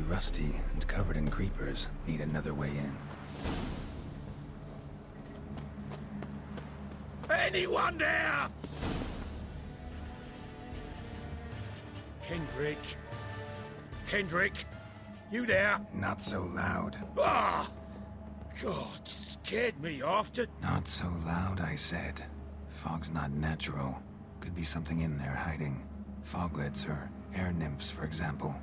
rusty and covered in creepers need another way in. Anyone there? Kendrick? Kendrick? You there? Not so loud. Ah! God, scared me after... Not so loud, I said. Fog's not natural. Could be something in there hiding. Foglets or air nymphs, for example.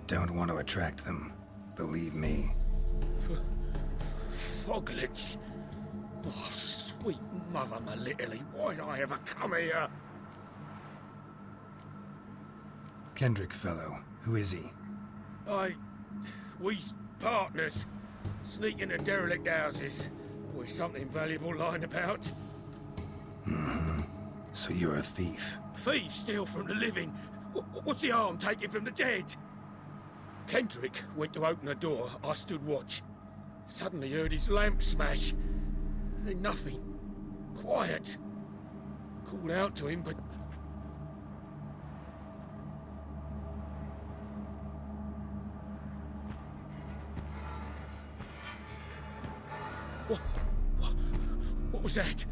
Don't want to attract them. Believe me. Foglets? Oh, sweet mother, my little, why'd I ever come here? Kendrick fellow. Who is he? We's partners. Sneak into derelict houses. With something valuable lying about. Mm-hmm. So you're a thief. Thieves steal from the living. What's the harm taking from the dead? Kendrick went to open a door. I stood watch. Suddenly heard his lamp smash. Then nothing. Quiet. Called out to him, but... What was that?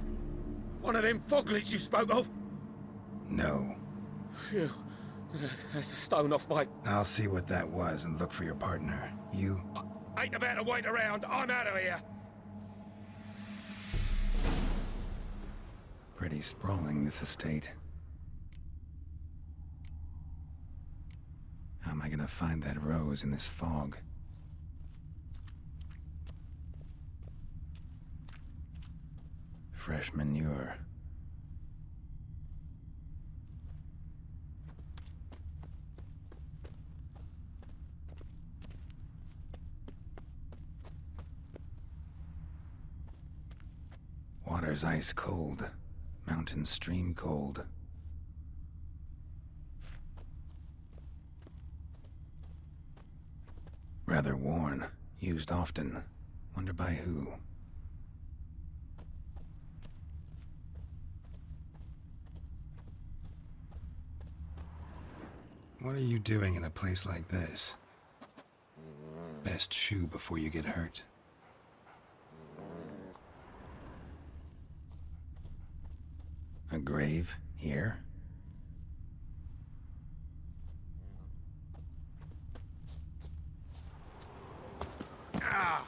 One of them foglets you spoke of? No. Phew. That's a stone off my... I'll see what that was and look for your partner. You... I ain't about to wait around. I'm out of here. Pretty sprawling, this estate. How am I gonna find that rose in this fog? Fresh manure. Water's ice cold. Mountain stream cold. Rather worn. Used often. Wonder by who. What are you doing in a place like this? Best shoe before you get hurt. A grave here? Ah!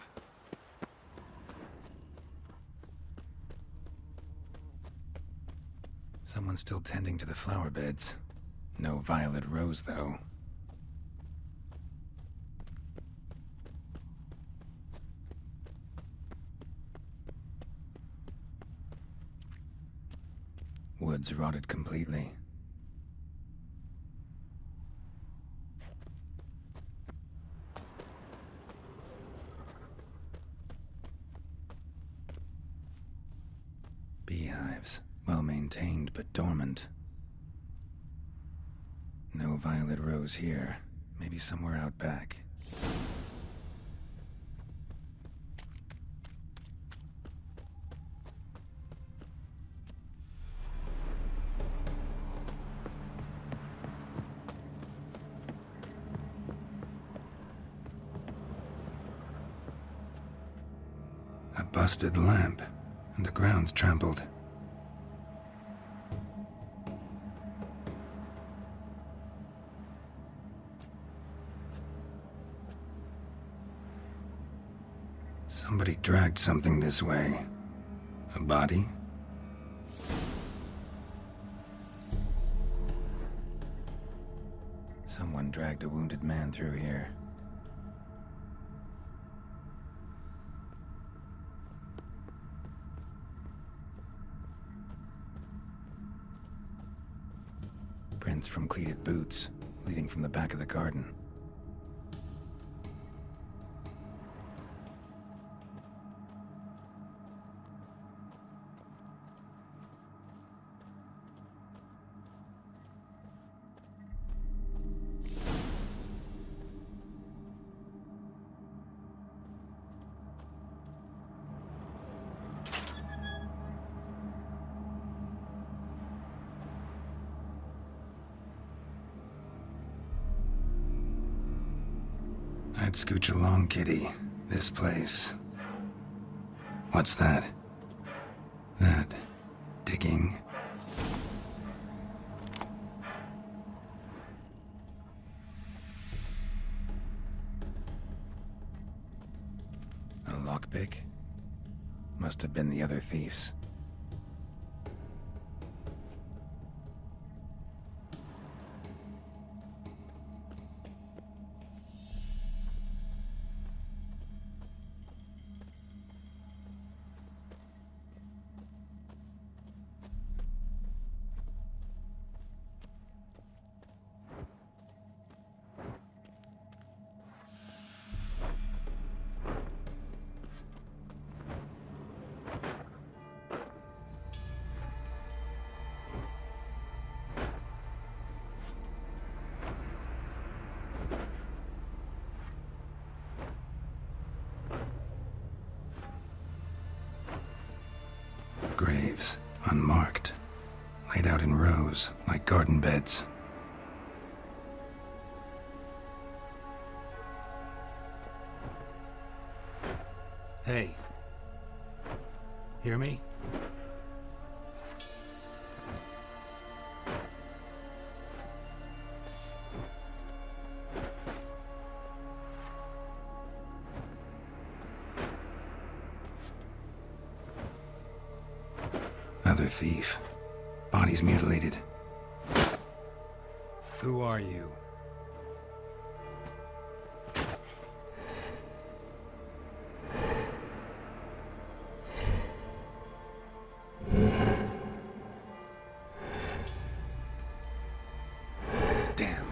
Someone's still tending to the flower beds. No violet rose, though. Woods rotted completely. Beehives, well maintained but dormant. No violet rose here. Maybe somewhere out back. A busted lamp, and the ground's trampled. Somebody dragged something this way. A body? Someone dragged a wounded man through here. Prints from cleated boots, leading from the back of the garden. I'd scooch along, kitty. This place. What's that? That... digging? A lockpick? Must have been the other thieves. Graves, unmarked, laid out in rows like garden beds. Hey. Hear me? Another thief. Bodies mutilated. Who are you? Damn.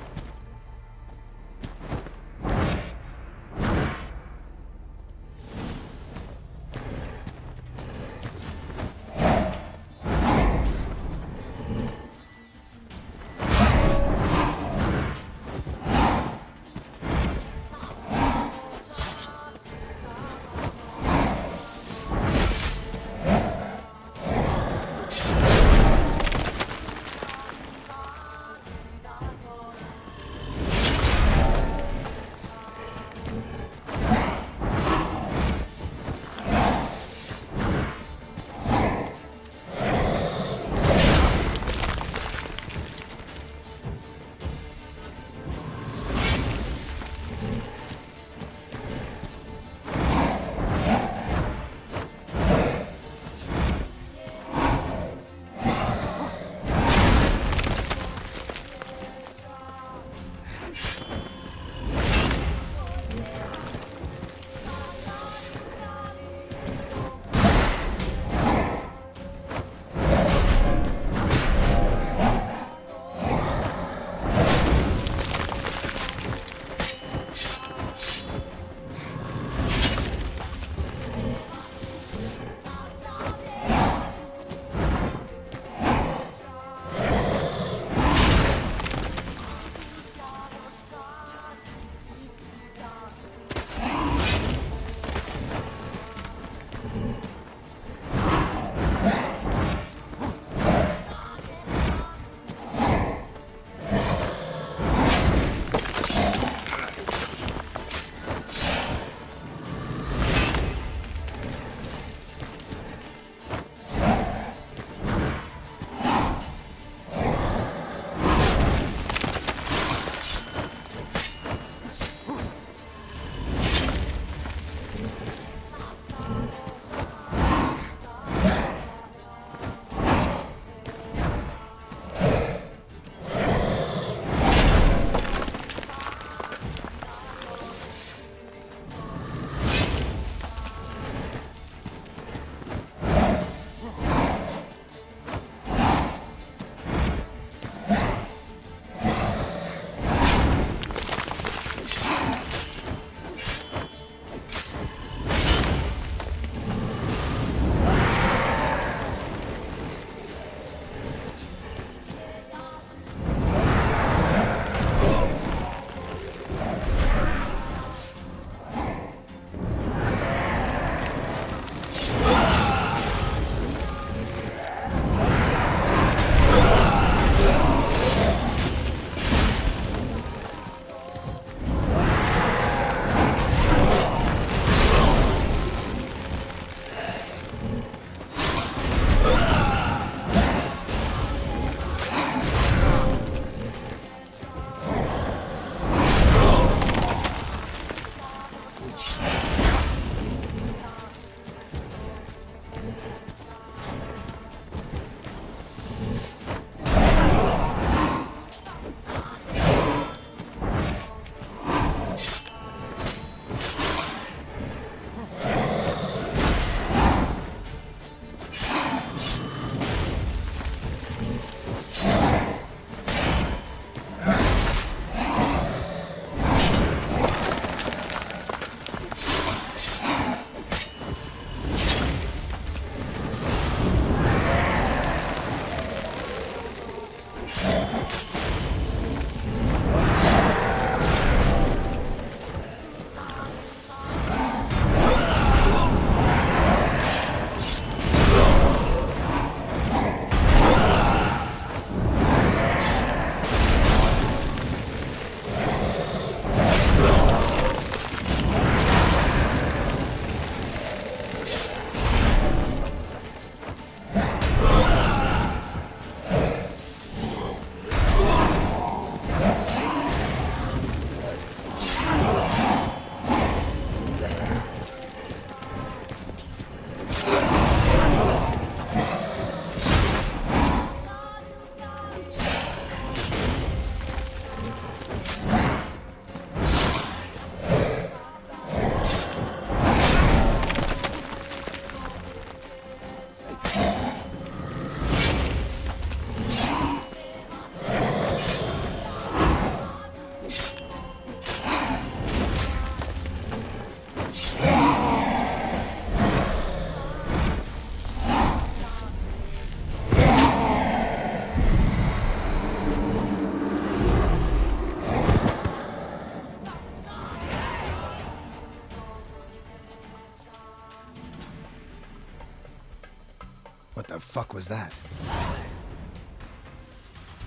What the fuck was that?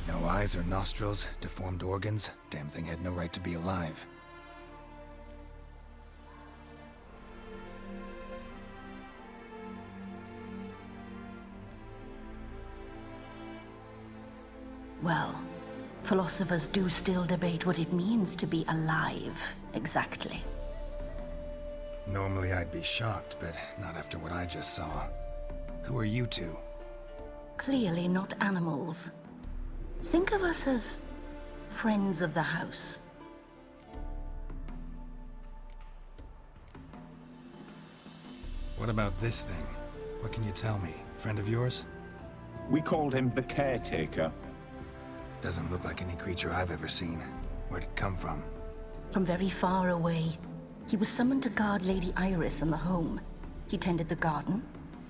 No eyes or nostrils, deformed organs. Damn thing had no right to be alive. Well, philosophers do still debate what it means to be alive, exactly. Normally I'd be shocked, but not after what I just saw. Who are you two? Clearly not animals. Think of us as friends of the house. What about this thing? What can you tell me? Friend of yours? We called him the Caretaker. Doesn't look like any creature I've ever seen. Where'd it come from? From very far away. He was summoned to guard Lady Iris and the home. He tended the garden,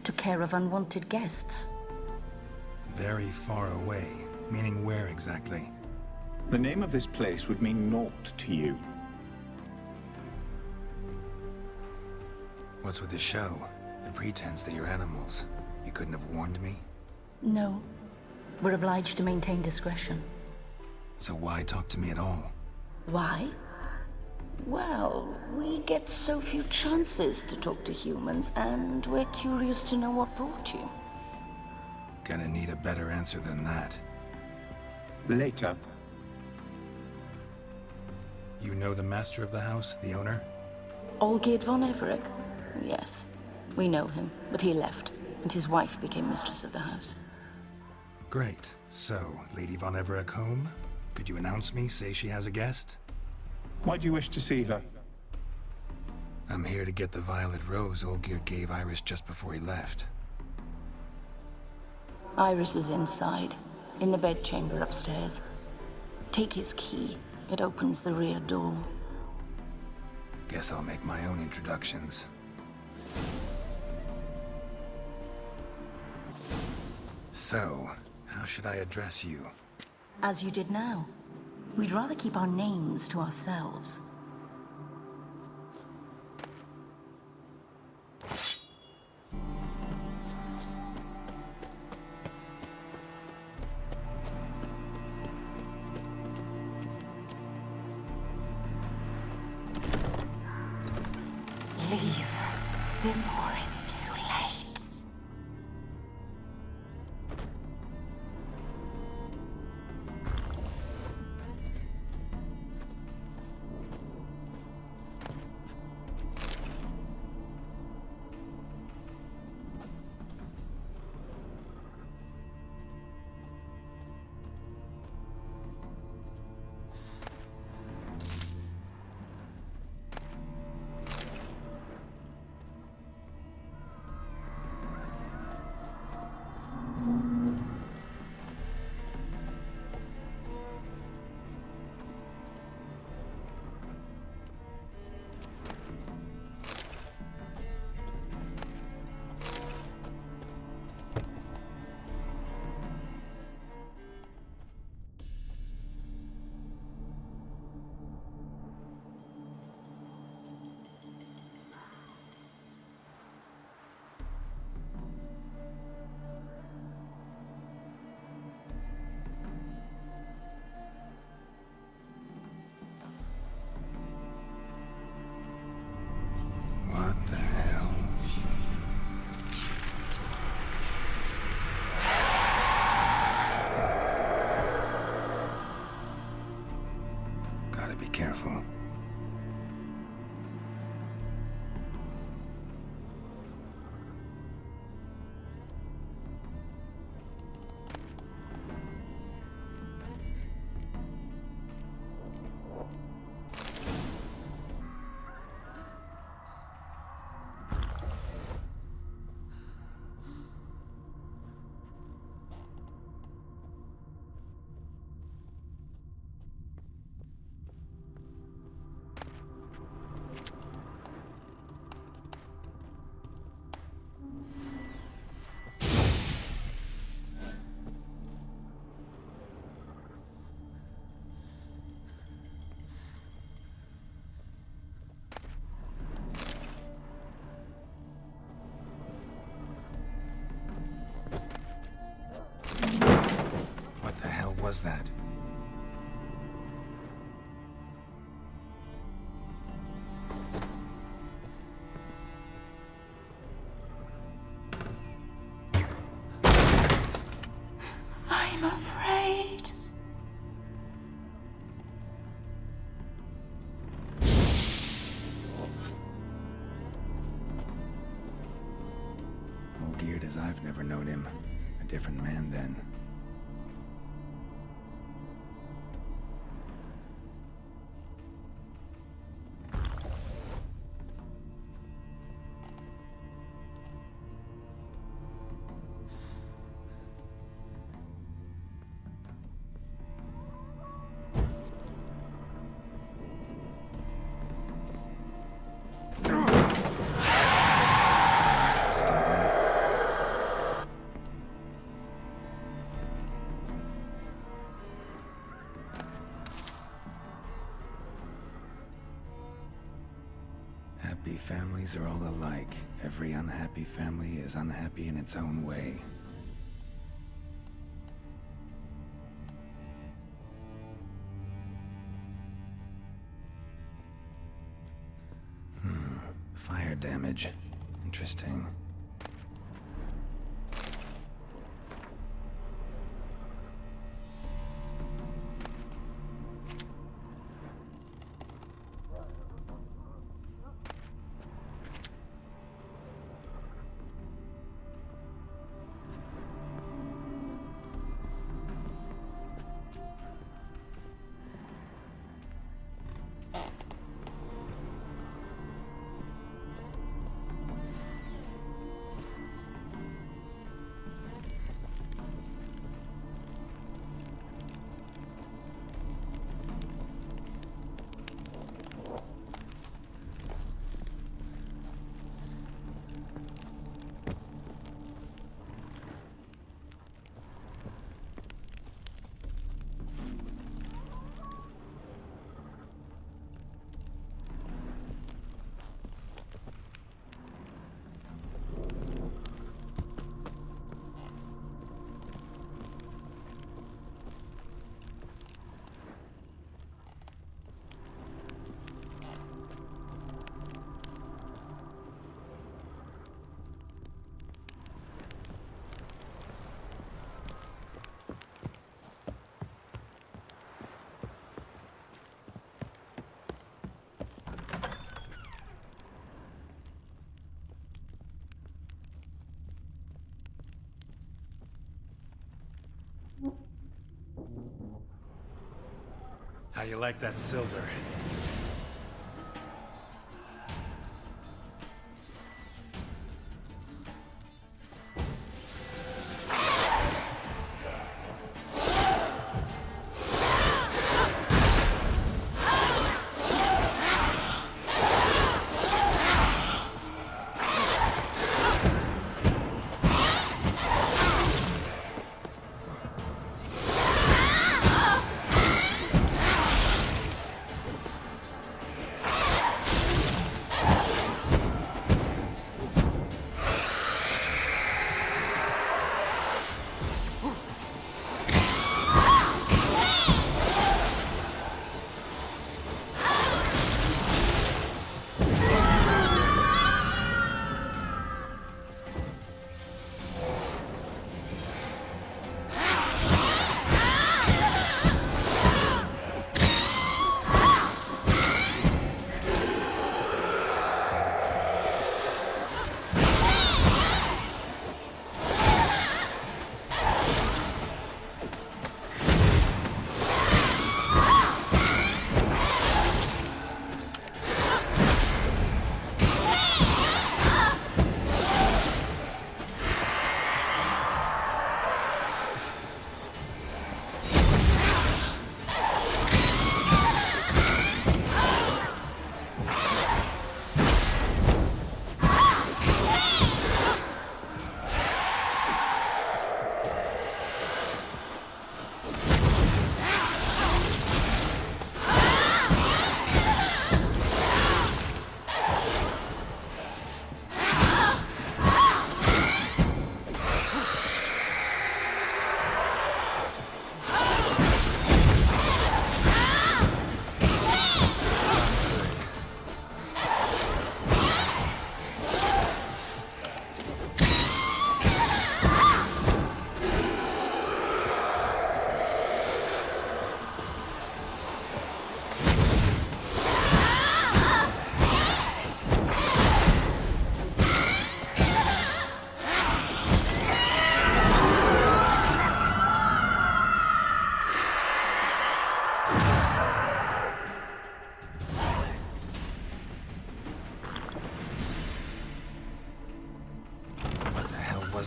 took care of unwanted guests. Very far away. Meaning where exactly? The name of this place would mean naught to you. What's with the show? The pretense that you're animals. You couldn't have warned me? No. We're obliged to maintain discretion. So why talk to me at all? Why? Well, we get so few chances to talk to humans, and we're curious to know what brought you. Gonna need a better answer than that. Later. You know the master of the house, the owner? Olgierd von Everec? Yes. We know him, but he left, and his wife became mistress of the house. Great. So, Lady von Everec home? Could you announce me, say she has a guest? Why do you wish to see her? I'm here to get the violet rose Olgierd gave Iris just before he left. Iris is inside, in the bedchamber upstairs. Take his key. It opens the rear door. Guess I'll make my own introductions. So, how should I address you? As you did now. We'd rather keep our names to ourselves. Leave before it's too late. was that? I'm afraid. All geared as I've never known him. A different man then. Someone have to stop me. Happy families are all alike. Every unhappy family is unhappy in its own way. Fire damage. Interesting. How you like that silver?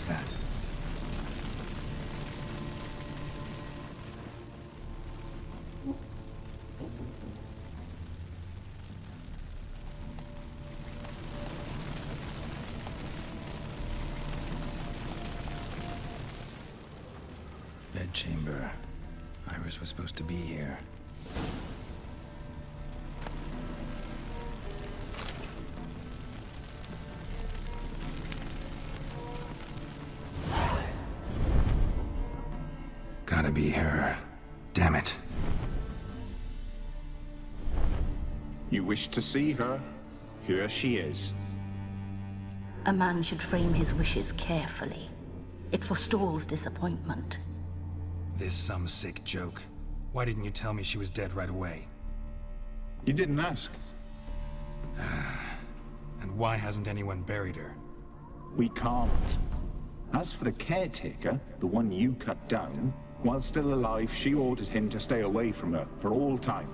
was that? Bedchamber. Iris was supposed to be here. Gotta be her. Damn it. You wish to see her? Here she is. A man should frame his wishes carefully. It forestalls disappointment. This some sick joke. Why didn't you tell me she was dead right away? You didn't ask. And why hasn't anyone buried her? We can't. As for the caretaker, the one you cut down, while still alive, she ordered him to stay away from her for all time.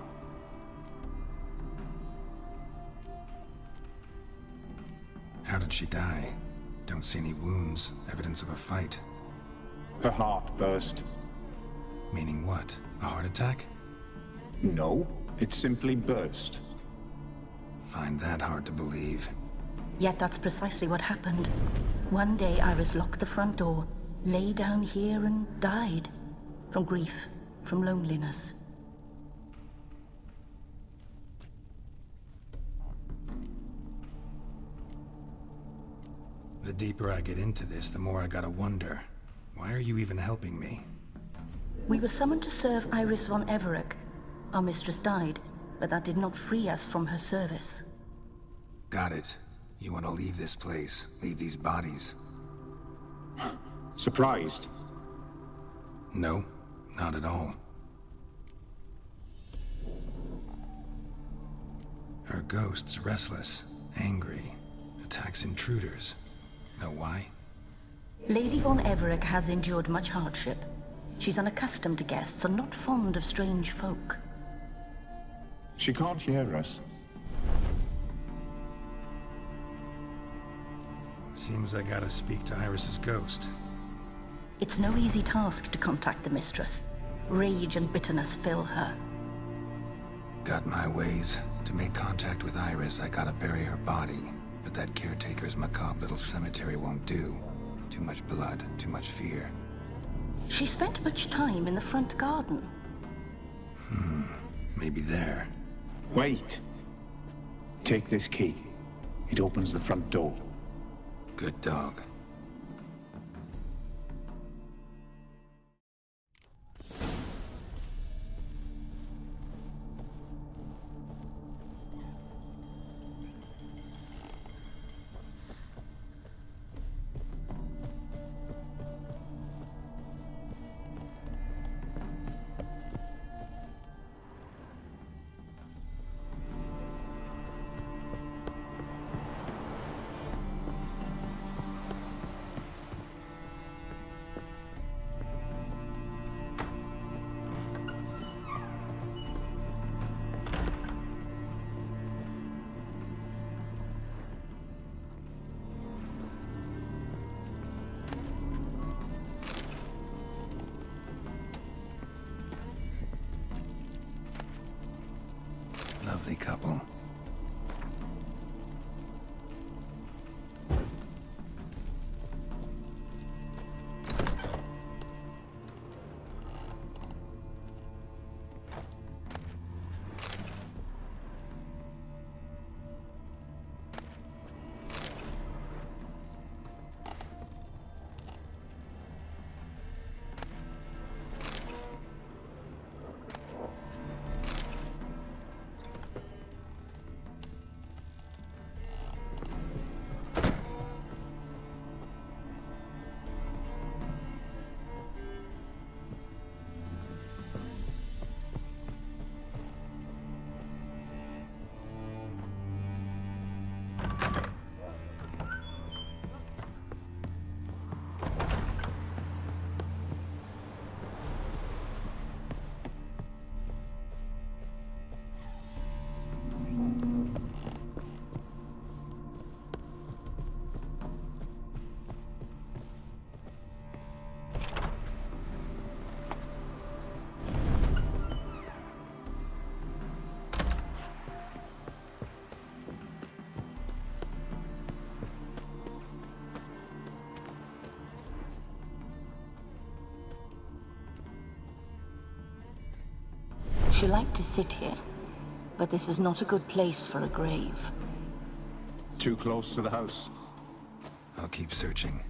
How did she die? Don't see any wounds, evidence of a fight. Her heart burst. Meaning what? A heart attack? No, it simply burst. Find that hard to believe. Yet that's precisely what happened. One day Iris locked the front door, lay down here and died. From grief, from loneliness. The deeper I get into this, the more I gotta wonder. Why are you even helping me? We were summoned to serve Iris von Everec. Our mistress died, but that did not free us from her service. Got it. You want to leave this place, leave these bodies? Surprised? No, not at all. Her ghost's restless, angry, attacks intruders. Know why? Lady von Everec has endured much hardship. She's unaccustomed to guests and not fond of strange folk. She can't hear us. Seems I gotta speak to Iris's ghost. It's no easy task to contact the mistress. Rage and bitterness fill her. Got my ways. To make contact with Iris, I gotta bury her body. But that caretaker's macabre little cemetery won't do. Too much blood, too much fear. She spent much time in the front garden. Maybe there. Wait. Take this key. It opens the front door. Good dog. She liked to sit here, but this is not a good place for a grave. Too close to the house. I'll keep searching.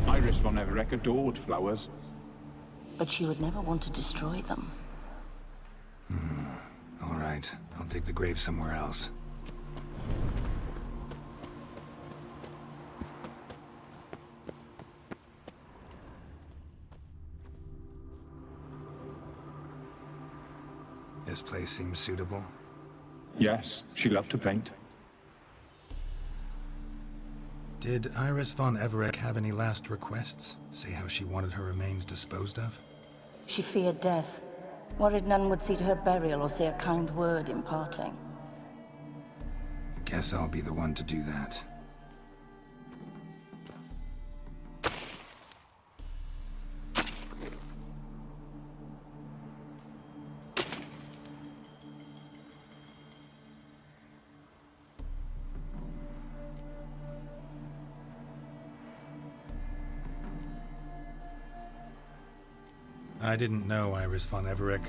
Iris von Everett adored flowers. But she would never want to destroy them. All right, I'll dig the grave somewhere else. This place seems suitable. Yes, she loved to paint. Did Iris von Everett have any last requests? Say how she wanted her remains disposed of? She feared death, worried none would see to her burial or say a kind word in parting. Guess I'll be the one to do that. I didn't know Iris von Everett,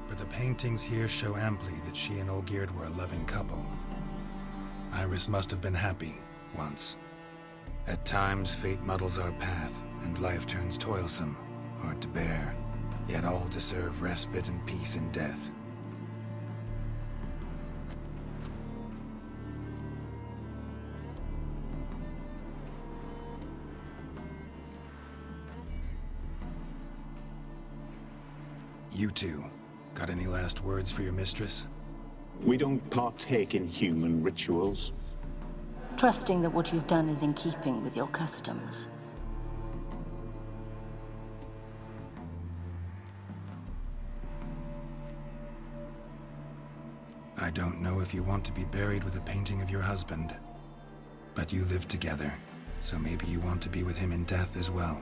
but the paintings here show amply that she and Olgierd were a loving couple. Iris must have been happy, once. At times, fate muddles our path, and life turns toilsome, hard to bear, yet all deserve respite and peace in death. You two, got any last words for your mistress? We don't partake in human rituals. Trusting that what you've done is in keeping with your customs. I don't know if you want to be buried with a painting of your husband, but you live together, so maybe you want to be with him in death as well.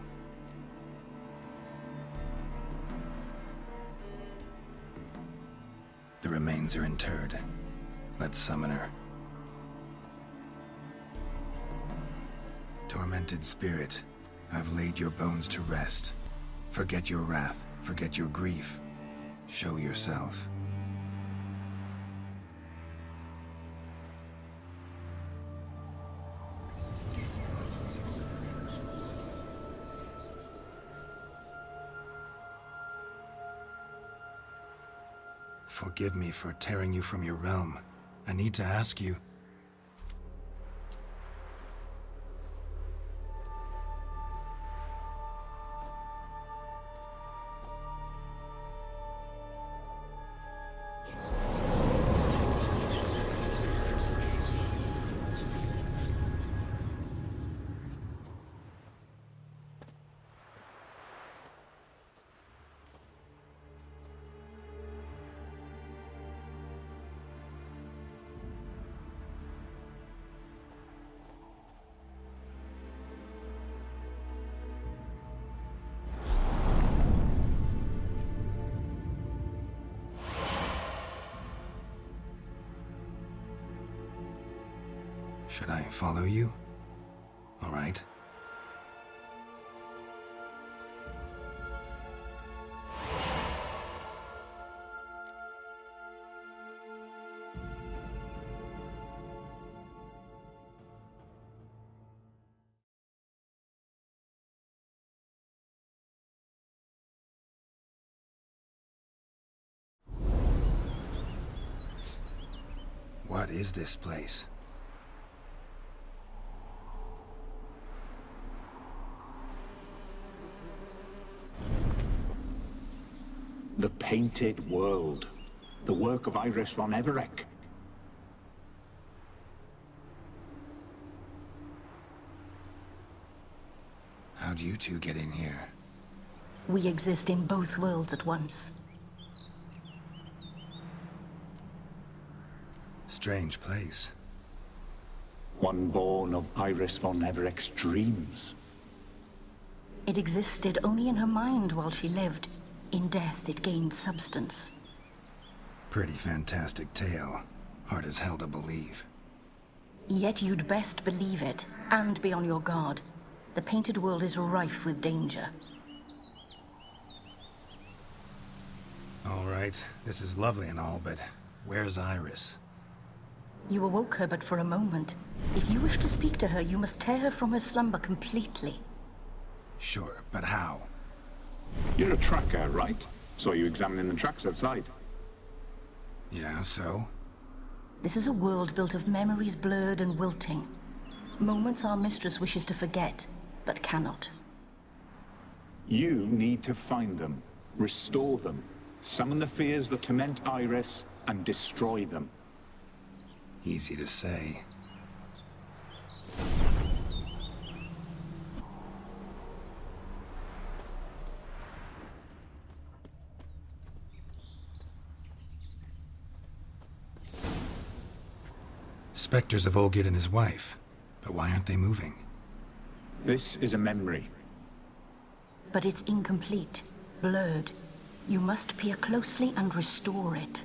The remains are interred. Let's summon her. Tormented spirit, I've laid your bones to rest. Forget your wrath, forget your grief. Show yourself. Forgive me for tearing you from your realm. I need to ask you. Should I follow you? All right. What is this place? The Painted World. The work of Iris von Everett. How'd you two get in here? We exist in both worlds at once. Strange place. One born of Iris von Everett's dreams. It existed only in her mind while she lived. In death, it gained substance. Pretty fantastic tale. Hard as hell to believe. Yet you'd best believe it, and be on your guard. The painted world is rife with danger. All right, this is lovely and all, but where's Iris? You awoke her but for a moment. If you wish to speak to her, you must tear her from her slumber completely. Sure, but how? You're a tracker, right? Saw you examining the tracks outside. Yeah, so? This is a world built of memories blurred and wilting. Moments our mistress wishes to forget, but cannot. You need to find them, restore them, summon the fears that torment Iris, and destroy them. Easy to say. Spectres of Olgid and his wife. But why aren't they moving? This is a memory. But it's incomplete, blurred. You must peer closely and restore it.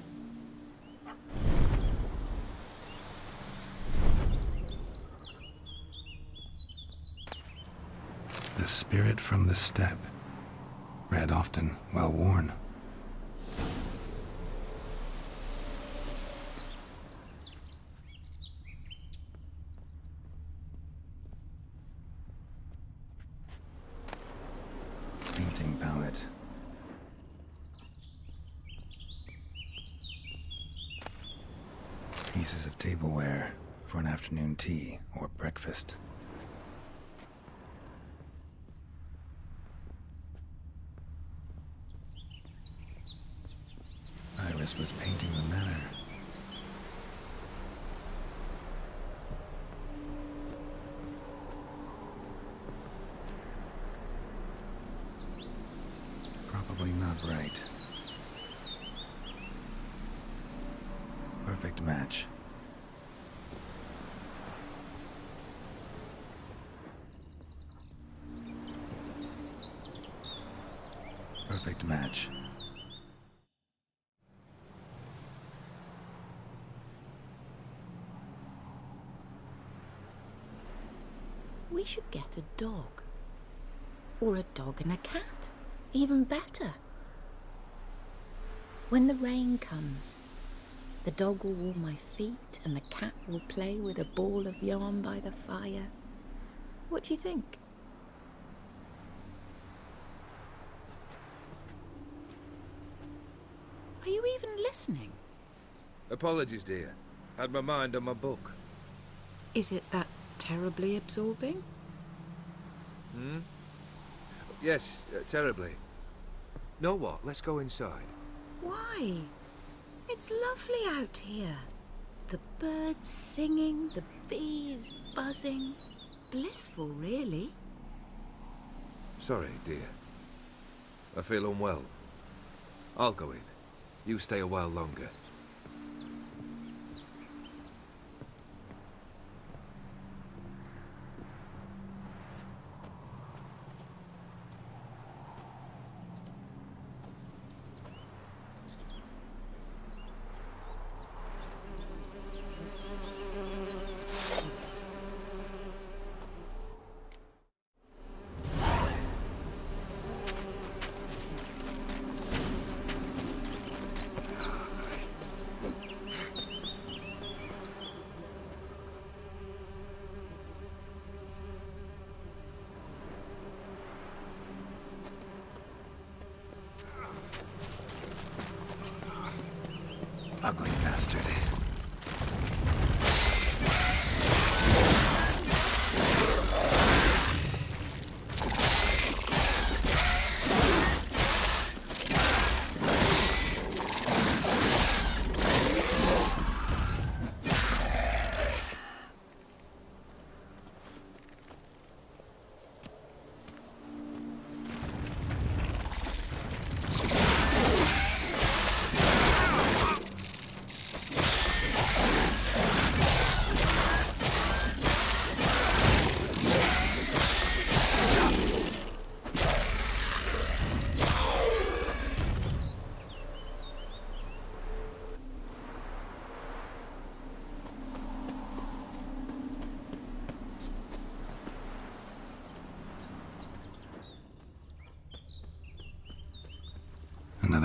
The spirit from the steppe. Read often, well worn. Painting palette. Pieces of tableware for an afternoon tea or breakfast. Iris was painting the manor. Probably not right. Perfect match. Perfect match. We should get a dog. Or a dog and a cat. Even better. When the rain comes, the dog will warm my feet and the cat will play with a ball of yarn by the fire. What do you think? Are you even listening? Apologies, dear. Had my mind on my book. Is it that terribly absorbing? Yes, terribly. Know what? Let's go inside. Why? It's lovely out here. The birds singing, the bees buzzing. Blissful, really. Sorry, dear. I feel unwell. I'll go in. You stay a while longer. Ugly bastard.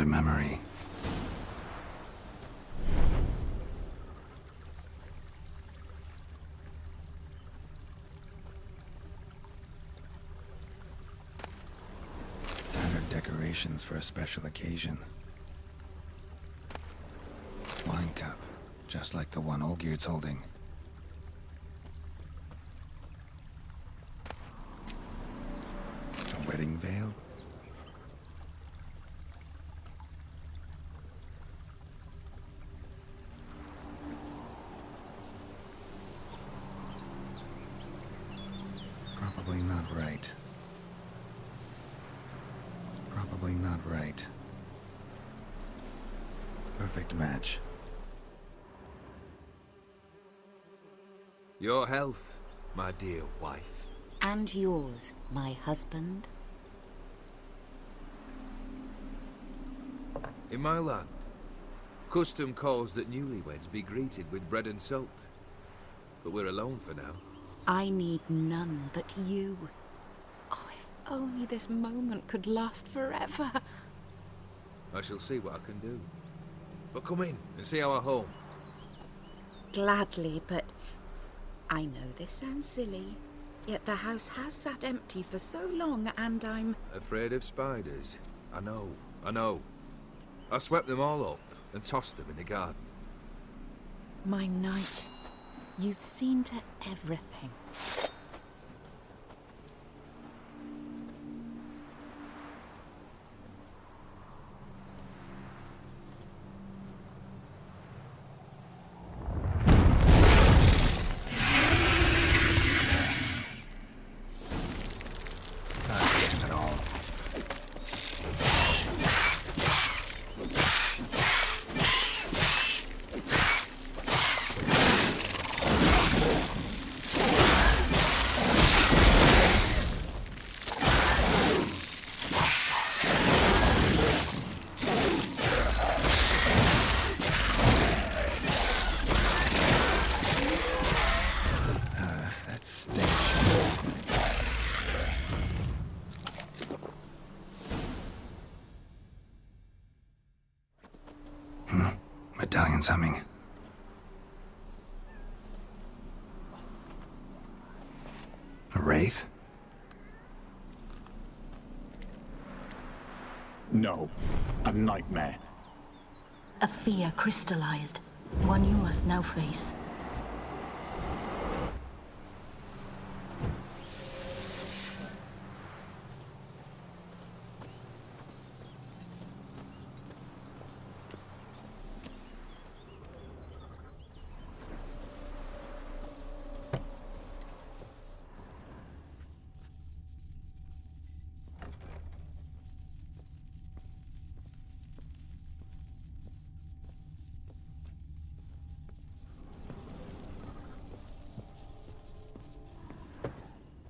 memory. Tattered decorations for a special occasion. Wine cup, just like the one Olgierd's holding. A wedding veil? Probably not right. Probably not right. Perfect match. Your health, my dear wife. And yours, my husband. In my land, custom calls that newlyweds be greeted with bread and salt. But we're alone for now. I need none but you. Oh, if only this moment could last forever. I shall see what I can do. But come in and see our home. Gladly, but I know this sounds silly, yet the house has sat empty for so long and I'm... Afraid of spiders? I know. I swept them all up and tossed them in the garden. My knight, you've seen to everything. Medallion's humming. A wraith? No, a nightmare. A fear crystallized, one you must now face.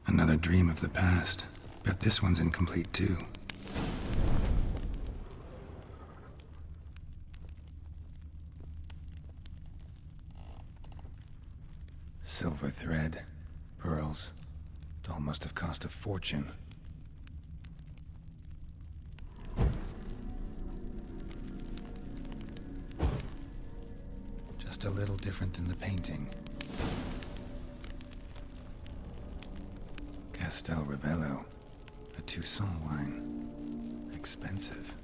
Another dream of the past. Bet this one's incomplete too. Silver thread, pearls. Doll must have cost a fortune. Just a little different than the painting. Castel Ravello, a Toussaint wine. Expensive.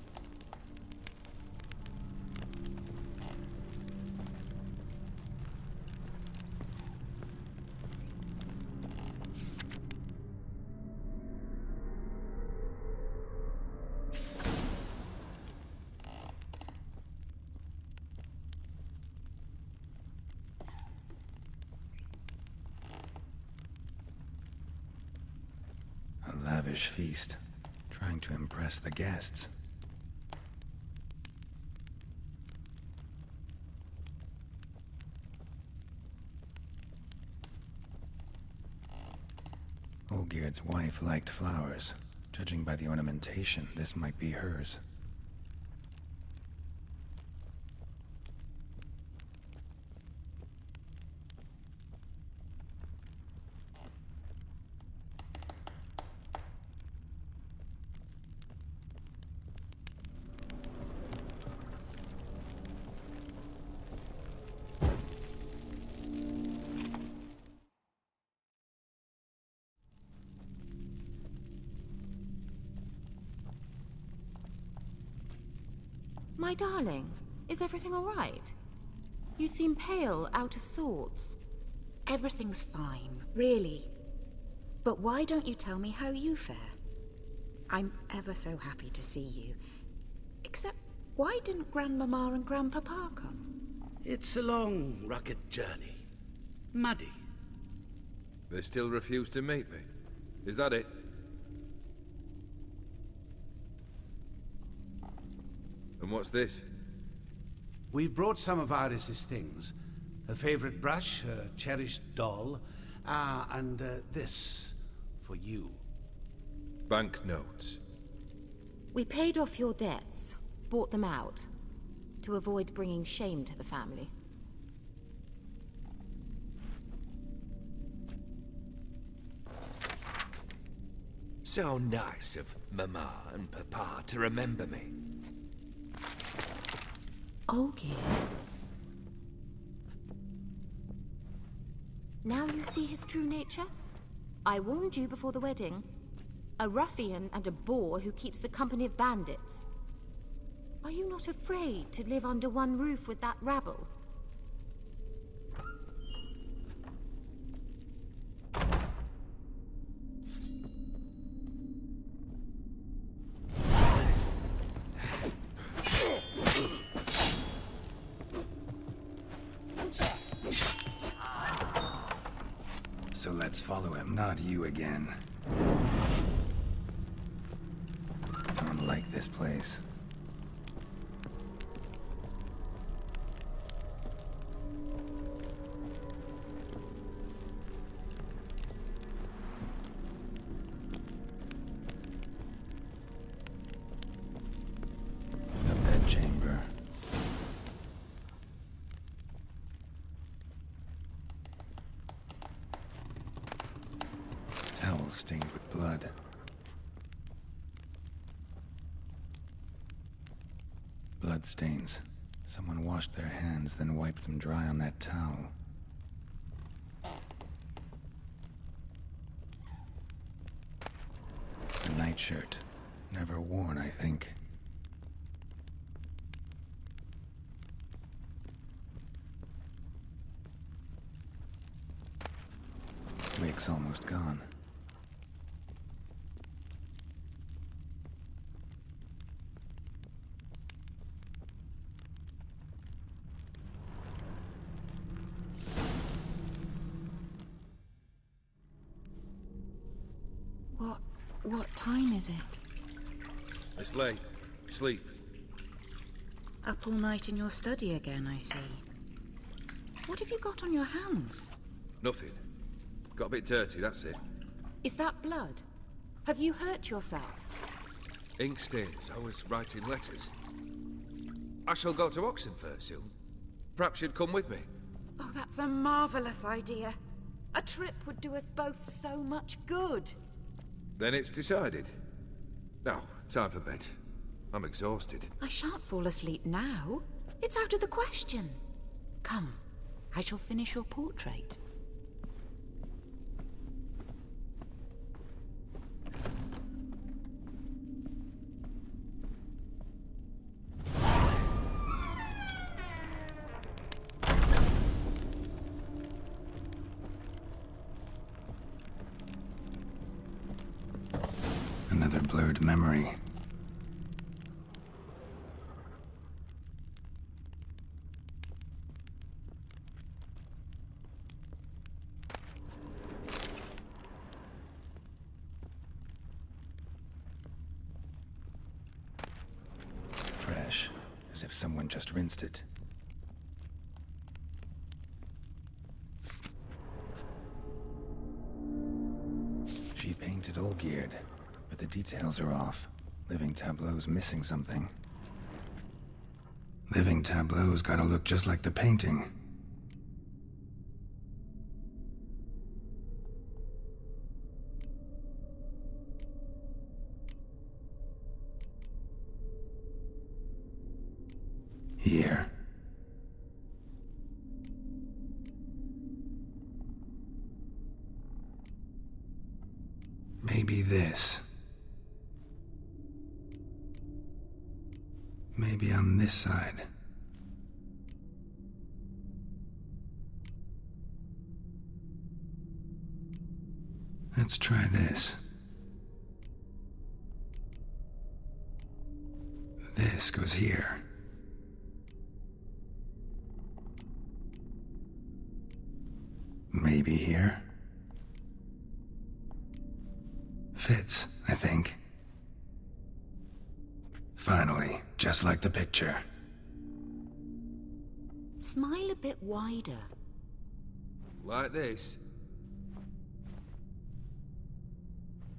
A lavish feast, trying to impress the guests. Olgierd's wife liked flowers. Judging by the ornamentation, this might be hers. My darling, is everything all right? You seem pale, out of sorts. Everything's fine, really. But why don't you tell me how you fare? I'm ever so happy to see you. Except, why didn't Grandmama and Grandpapa come? It's a long, rugged journey. Muddy. They still refuse to meet me. Is that it? And what's this? We've brought some of Iris's things. Her favorite brush, her cherished doll, and this for you. Banknotes. We paid off your debts, bought them out, to avoid bringing shame to the family. So nice of Mama and Papa to remember me. Olgierd. Now you see his true nature? I warned you before the wedding. A ruffian and a boor who keeps the company of bandits. Are you not afraid to live under one roof with that rabble? So let's follow him, not you again. Don't like this place. A bedchamber. Towel stained with blood. Blood stains. Someone washed their hands, then wiped them dry on that towel. A nightshirt. Never worn, I think. Wick's almost gone. What time is it? It's late. Sleep. Up all night in your study again, I see. What have you got on your hands? Nothing. Got a bit dirty, that's it. Is that blood? Have you hurt yourself? Ink stains. I was writing letters. I shall go to Oxenfurt soon. Perhaps you'd come with me. Oh, that's a marvelous idea. A trip would do us both so much good. Then it's decided. Now, time for bed. I'm exhausted. I shan't fall asleep now. It's out of the question. Come, I shall finish your portrait. Another blurred memory. Fresh, as if someone just rinsed it. She painted Olgierd, but the details are off. Living Tableau's missing something. Living Tableau's gotta look just like the painting. Here. Maybe this. Maybe on this side. Let's try this. This goes here. Maybe here. Fits, I think. Finally, just like the picture. Smile a bit wider. Like this?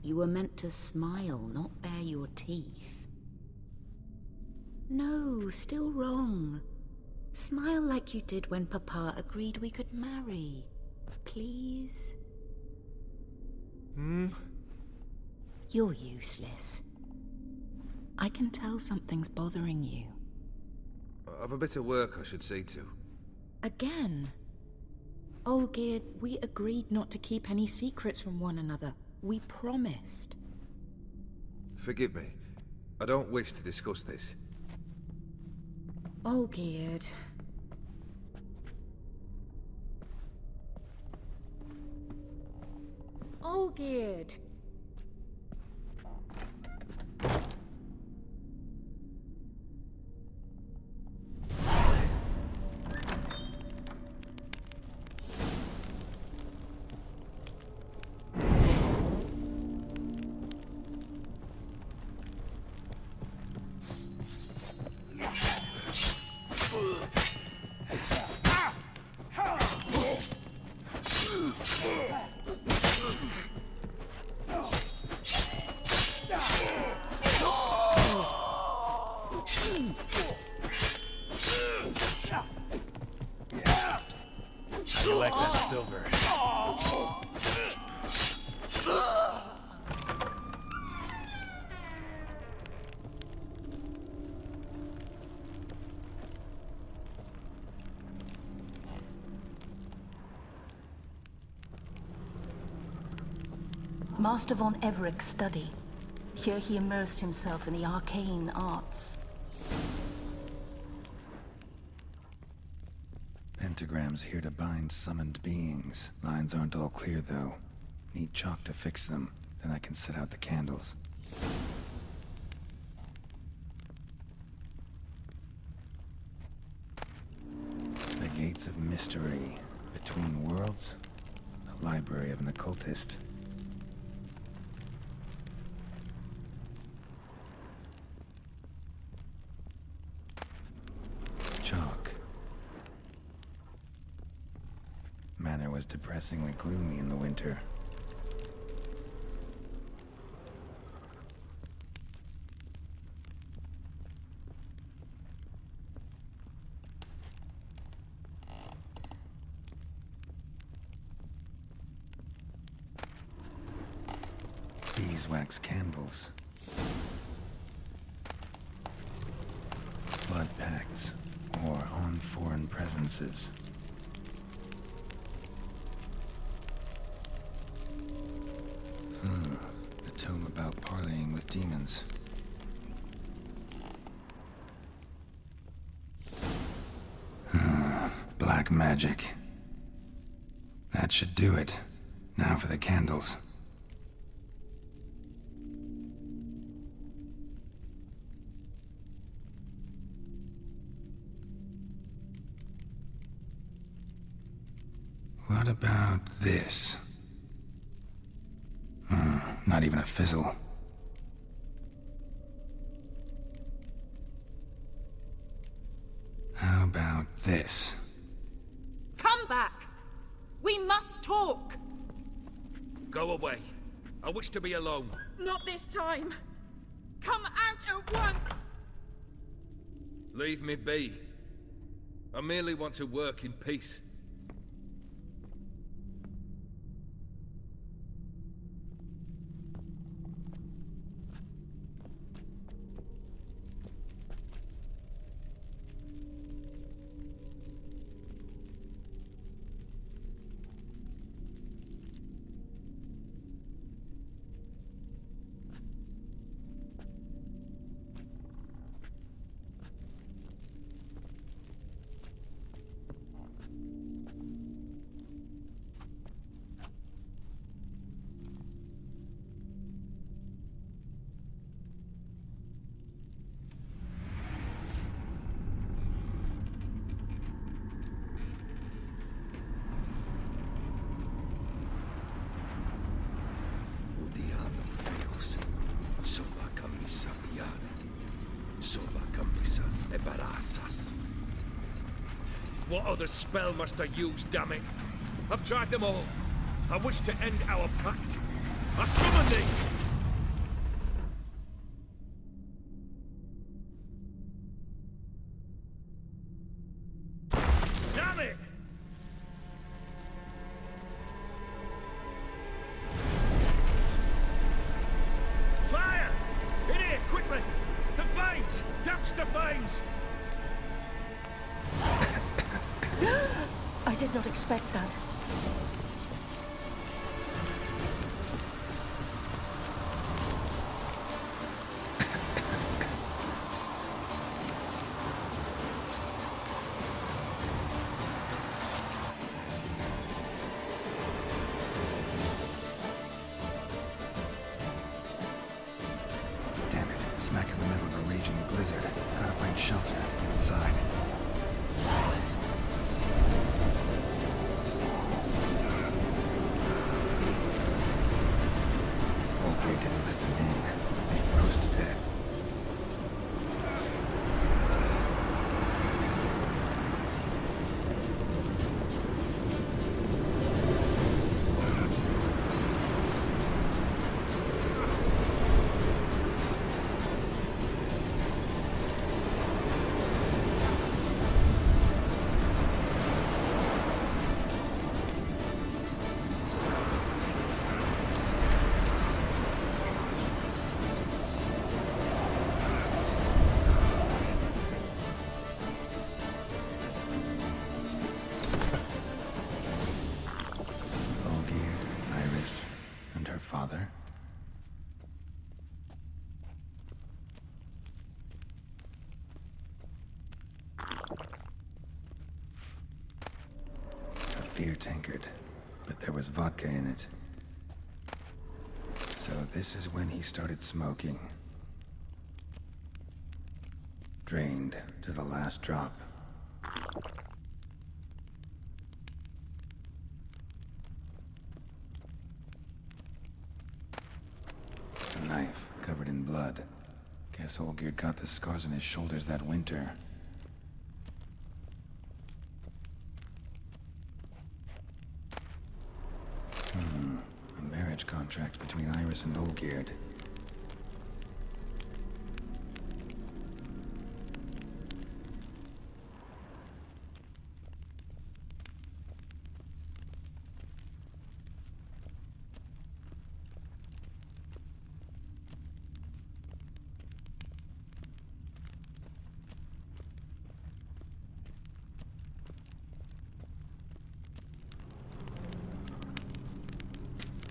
You were meant to smile, not bare your teeth. No, still wrong. Smile like you did when Papa agreed we could marry. Please? You're useless. I can tell something's bothering you. I've a bit of work I should see to. Again? Olgierd, we agreed not to keep any secrets from one another. We promised. Forgive me. I don't wish to discuss this. Olgierd. Olgierd! How you like that silver? Master von Everett's study. Here he immersed himself in the arcane arts. Pentagrams here to bind summoned beings. Lines aren't all clear, though. Need chalk to fix them, then I can set out the candles. The Gates of Mystery. Between Worlds? The Library of an Occultist. Chalk. Manor was depressingly gloomy in the winter. Beeswax candles. Blood pacts, or on foreign presences. A tome about parleying with demons. Black magic. That should do it. Now for the candles. What about this? Not even a fizzle. How about this? Come back! We must talk! Go away. I wish to be alone. Not this time! Come out at once! Leave me be. I merely want to work in peace. What other spell must I use, damn it? I've tried them all. I wish to end our pact. I summon thee! Damn it! Fire! In here, quickly! The flames! Douse the flames! I did not expect that. Damn it. Smack in the middle of a raging blizzard. Gotta find shelter. Get inside. They didn't let them in. They froze to death. Father? A beer tankard, but there was vodka in it. So this is when he started smoking. Drained to the last drop. A knife covered in blood. Guess Olgierd got the scars on his shoulders that winter. A marriage contract between Iris and Olgierd.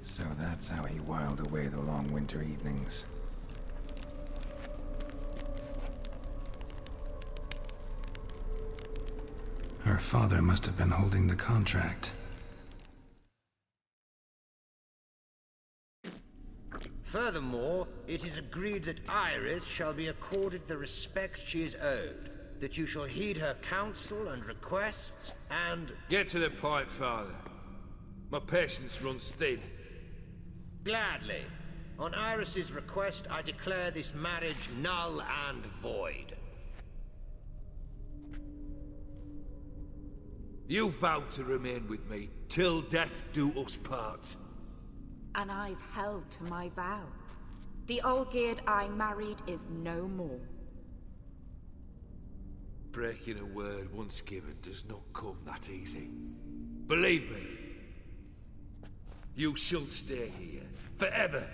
So that's how he whiled away the long winter evenings. Her father must have been holding the contract. Furthermore, it is agreed that Iris shall be accorded the respect she is owed, that you shall heed her counsel and requests, and... Get to the point, Father. My patience runs thin. Gladly. On Iris's request, I declare this marriage null and void. You vowed to remain with me till death do us part. And I've held to my vow. The Olgierd I married is no more. Breaking a word once given does not come that easy. Believe me. You shall stay here. Forever.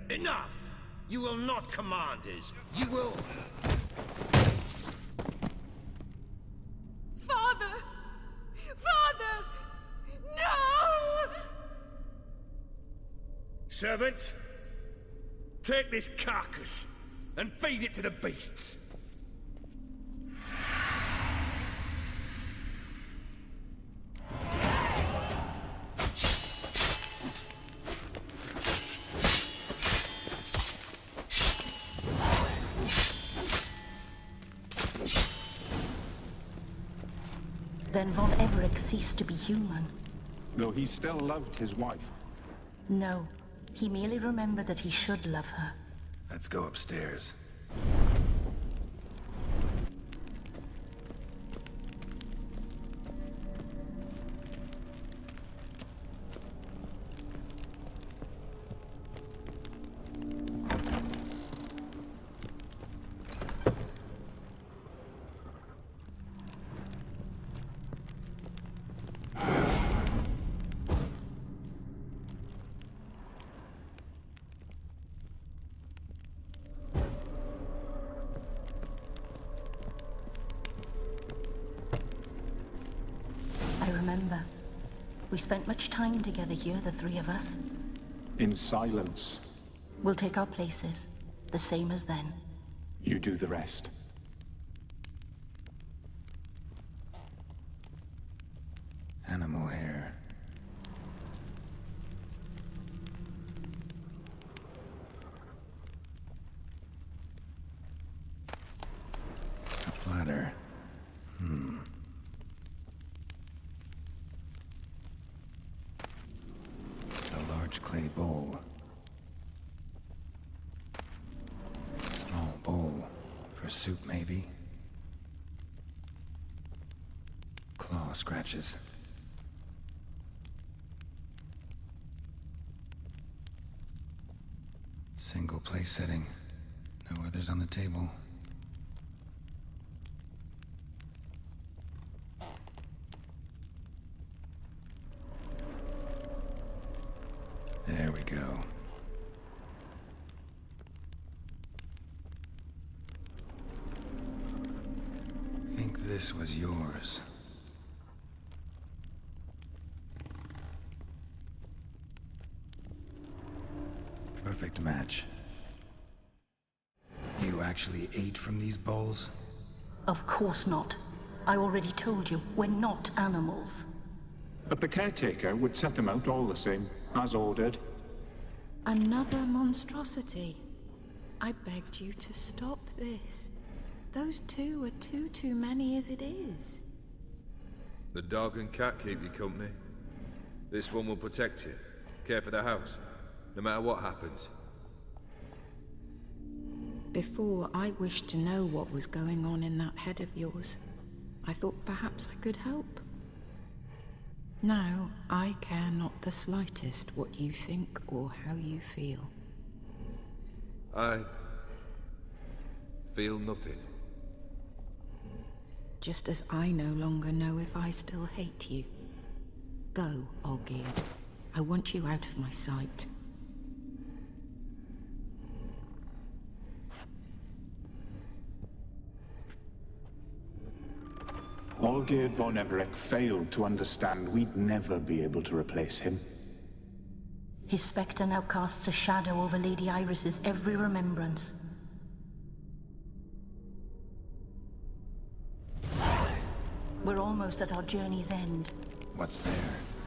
Enough! You will not command us. You will... Father! Father! No! Servants, take this carcass and feed it to the beasts. Then Von Everett ceased to be human. Though he still loved his wife. No, he merely remembered that he should love her. Let's go upstairs. remember. We spent much time together here, the three of us. In silence. We'll take our places, the same as then. You do the rest. Animal hair. A platter. A large clay bowl. Small bowl. For soup, maybe? Claw scratches. Single place setting. No others on the table. There we go. Think this was yours. Perfect match. You actually ate from these bowls? Of course not. I already told you, we're not animals. But the caretaker would set them out all the same, as ordered. Another monstrosity. I begged you to stop this. Those two are too many as it is. The dog and cat keep you company. This one will protect you, care for the house, no matter what happens. Before, I wished to know what was going on in that head of yours. I thought perhaps I could help. Now, I care not the slightest what you think or how you feel. I feel nothing. Just as I no longer know if I still hate you. Go, Olgierd. I want you out of my sight. Olgierd von Everec failed to understand we'd never be able to replace him. His spectre now casts a shadow over Lady Iris's every remembrance. We're almost at our journey's end. What's there?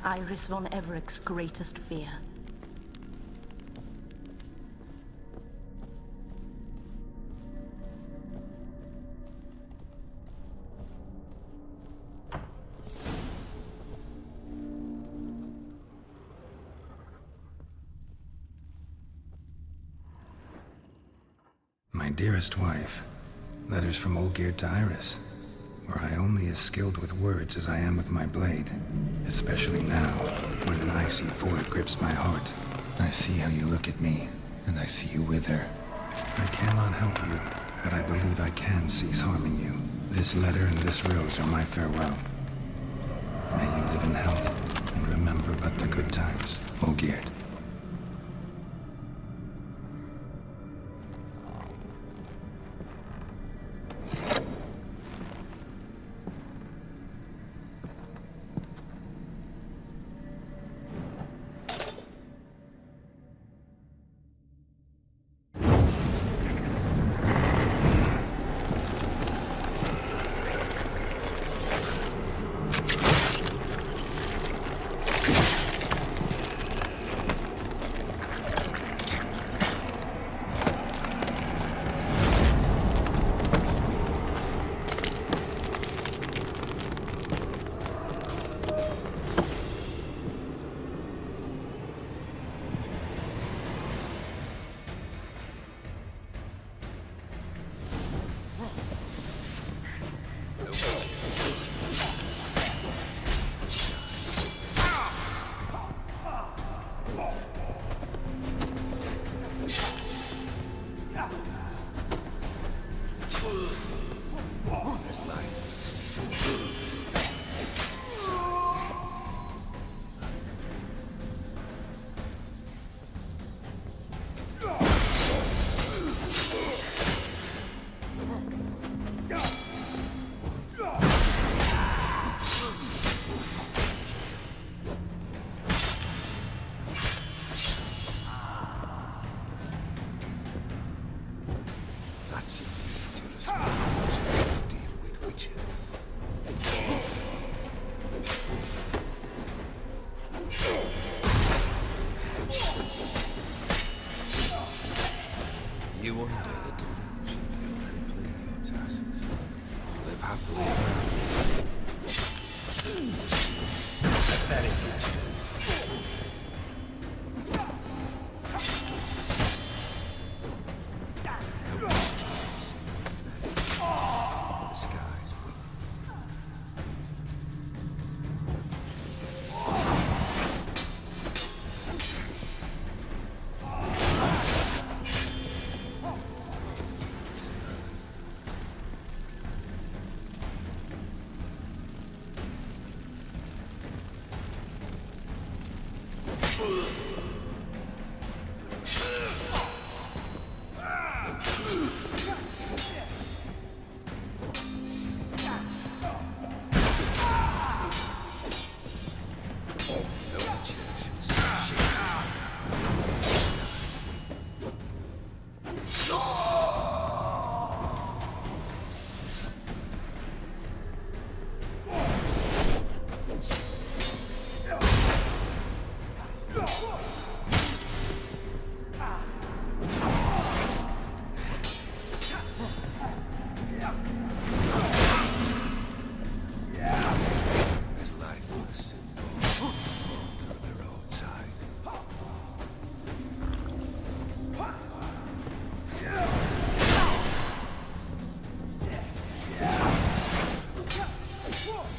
Iris von Everec's greatest fear. My dearest wife. Letters from Olgierd to Iris. Were I only as skilled with words as I am with my blade. Especially now, when an icy void grips my heart. I see how you look at me, and I see you with her. I cannot help you, but I believe I can cease harming you. This letter and this rose are my farewell. May you live in health, and remember but the good times, Olgierd.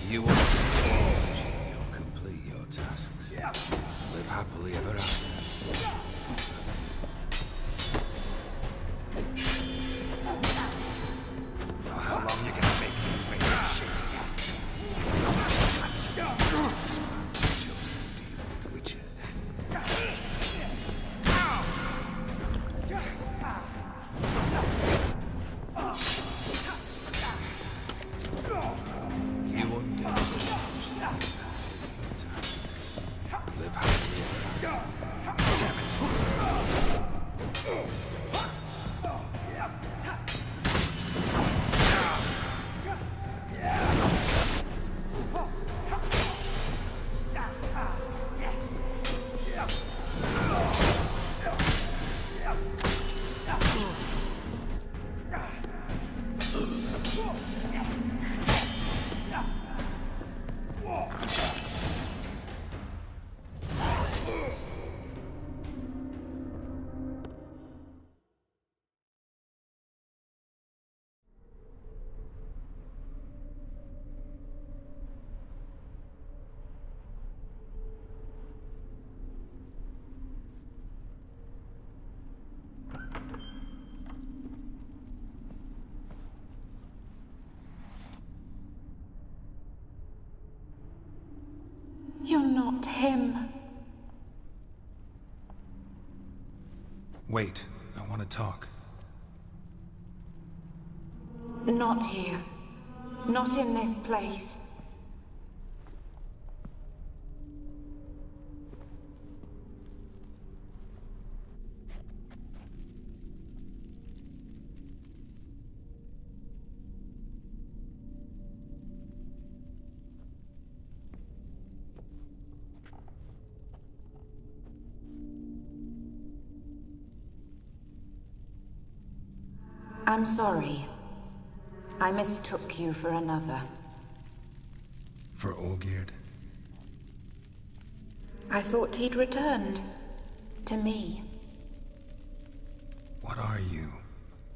You want to complete your tasks. Live happily ever after. Well, how long you gonna make me wait? That's it. This man chose to deal with Witcher. You undead live happily ever after. Damn it. You're not him. Wait, I want to talk. Not here. Not in this place. I'm sorry. I mistook you for another. For Olgierd? I thought he'd returned. To me. What are you?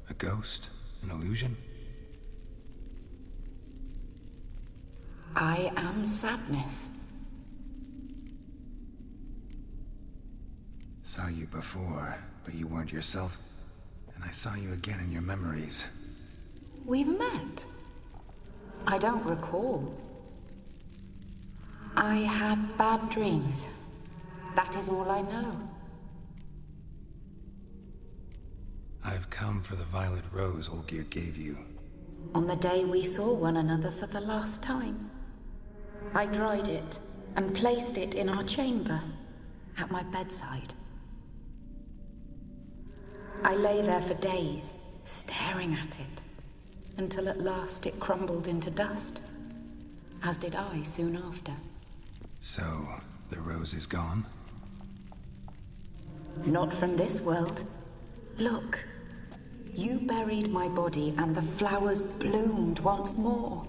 A ghost? An illusion? I am sadness. Saw you before, but you weren't yourself. And I saw you again in your memories. We've met? I don't recall. I had bad dreams. That is all I know. I've come for the violet rose Olgierd gave you. On the day we saw one another for the last time. I dried it and placed it in our chamber, at my bedside. I lay there for days, staring at it, until at last it crumbled into dust, as did I soon after. So, the rose is gone? Not from this world. Look, you buried my body and the flowers bloomed once more.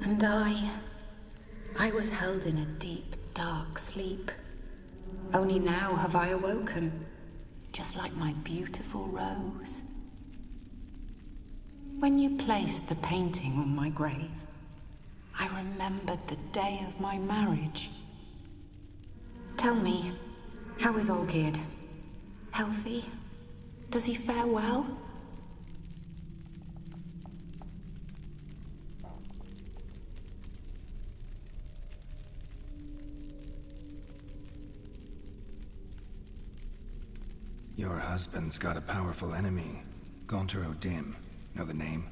And I was held in a deep, dark sleep. Only now have I awoken, just like my beautiful rose. When you placed the painting on my grave, I remembered the day of my marriage. Tell me, how is Olgierd? Healthy? Does he fare well? Your husband's got a powerful enemy. Gaunter O'Dim. Know the name?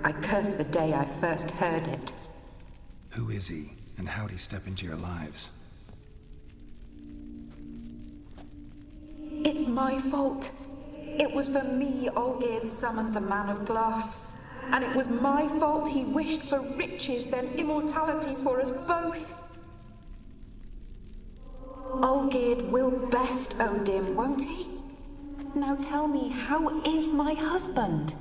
I curse the day I first heard it. Who is he, and how'd he step into your lives? It's my fault. It was for me Olgierd summoned the Man of Glass. And it was my fault he wished for riches, then immortality for us both. Olgierd will best O'Dim, won't he? Now tell me, how is my husband?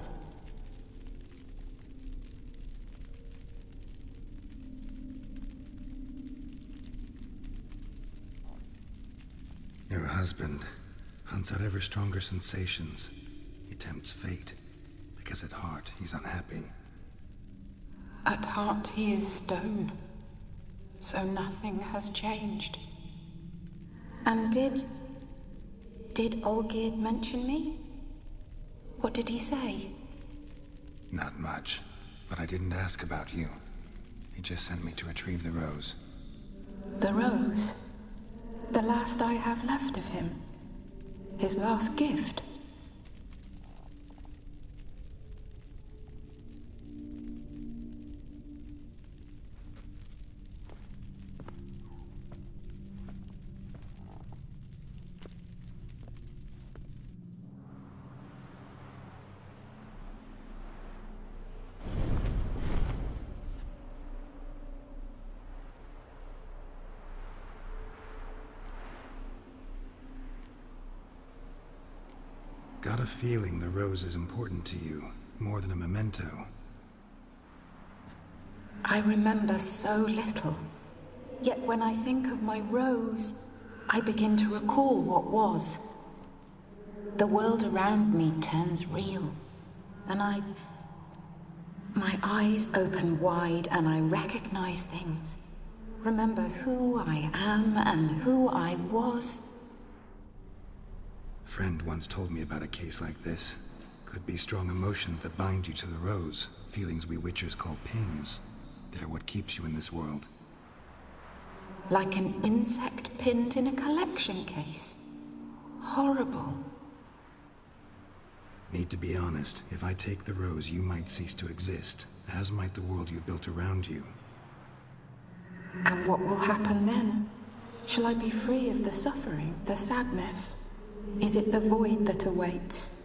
Your husband hunts out ever stronger sensations. He tempts fate, because at heart he's unhappy. At heart he is stone, so nothing has changed. And did Olgierd mention me? What did he say? Not much, but I didn't ask about you. He just sent me to retrieve the rose. The rose? The last I have left of him? His last gift? Got a feeling the rose is important to you, more than a memento. I remember so little. Yet when I think of my rose, I begin to recall what was. The world around me turns real, and my eyes open wide and I recognize things. Remember who I am and who I was. Friend once told me about a case like this. Could be strong emotions that bind you to the rose, feelings we witchers call pins. They're what keeps you in this world. Like an insect pinned in a collection case. Horrible. Need to be honest, if I take the rose, you might cease to exist, as might the world you built around you. And what will happen then? Shall I be free of the suffering, the sadness? Is it the void that awaits?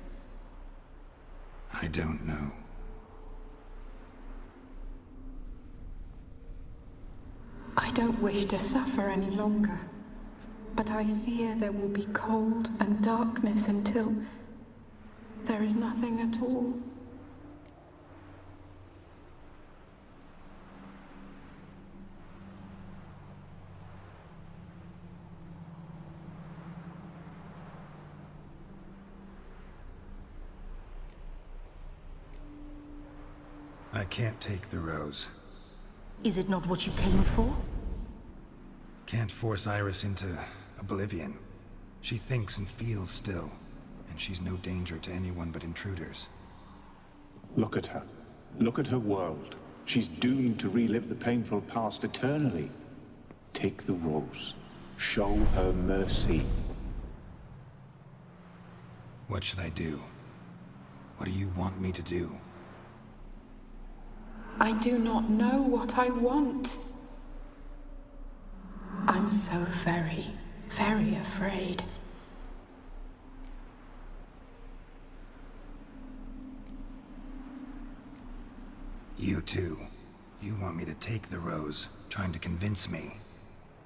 I don't know. I don't wish to suffer any longer, but I fear there will be cold and darkness until there is nothing at all. I can't take the rose. Is it not what you came for? Can't force Iris into oblivion. She thinks and feels still, and she's no danger to anyone but intruders. Look at her. Look at her world. She's doomed to relive the painful past eternally. Take the rose. Show her mercy. What should I do? What do you want me to do? I do not know what I want. I'm so very, very afraid. You too. You want me to take the rose, trying to convince me.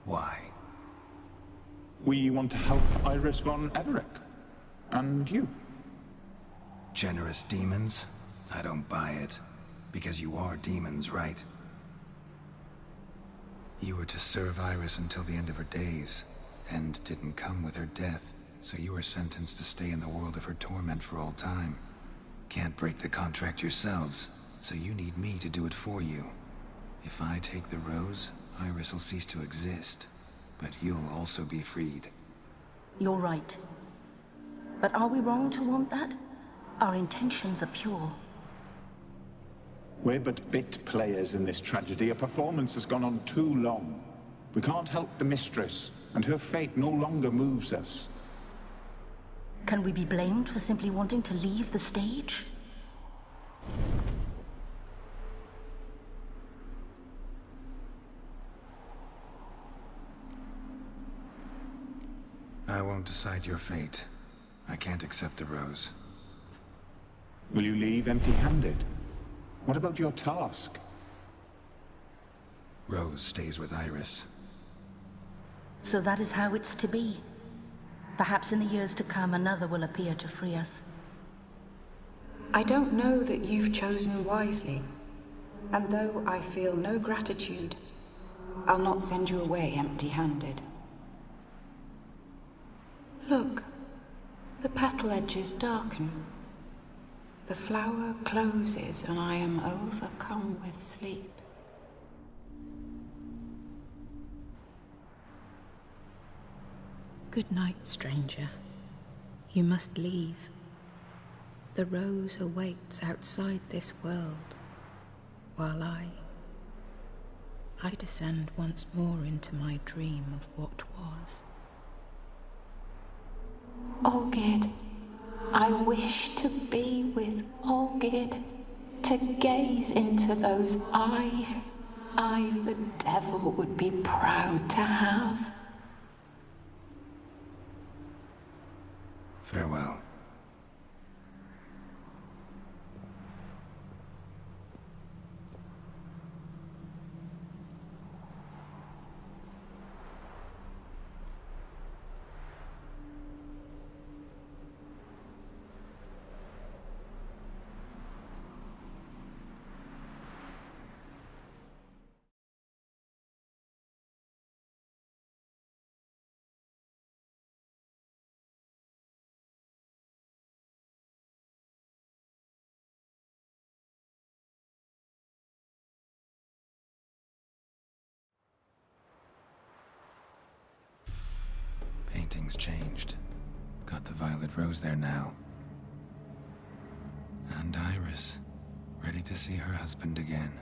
Why? We want to help Iris von Everec. And you. Generous demons? I don't buy it. Because you are demons, right? You were to serve Iris until the end of her days. End didn't come with her death, so you were sentenced to stay in the world of her torment for all time. Can't break the contract yourselves, so you need me to do it for you. If I take the rose, Iris will cease to exist, but you'll also be freed. You're right. But are we wrong to want that? Our intentions are pure. We're but bit players in this tragedy. A performance has gone on too long. We can't help the mistress, and her fate no longer moves us. Can we be blamed for simply wanting to leave the stage? I won't decide your fate. I can't accept the rose. Will you leave empty-handed? What about your task? Rose stays with Iris. So that is how it's to be. Perhaps in the years to come, another will appear to free us. I don't know that you've chosen wisely. And though I feel no gratitude, I'll not send you away empty-handed. Look, the petal edges darken. The flower closes and I am overcome with sleep. Good night, stranger. You must leave. The rose awaits outside this world, while I descend once more into my dream of what was. Olgid, I wish to be with Olgid, to gaze into those eyes the devil would be proud to have. Farewell. Painting's changed. Got the violet rose there now. And Iris, ready to see her husband again.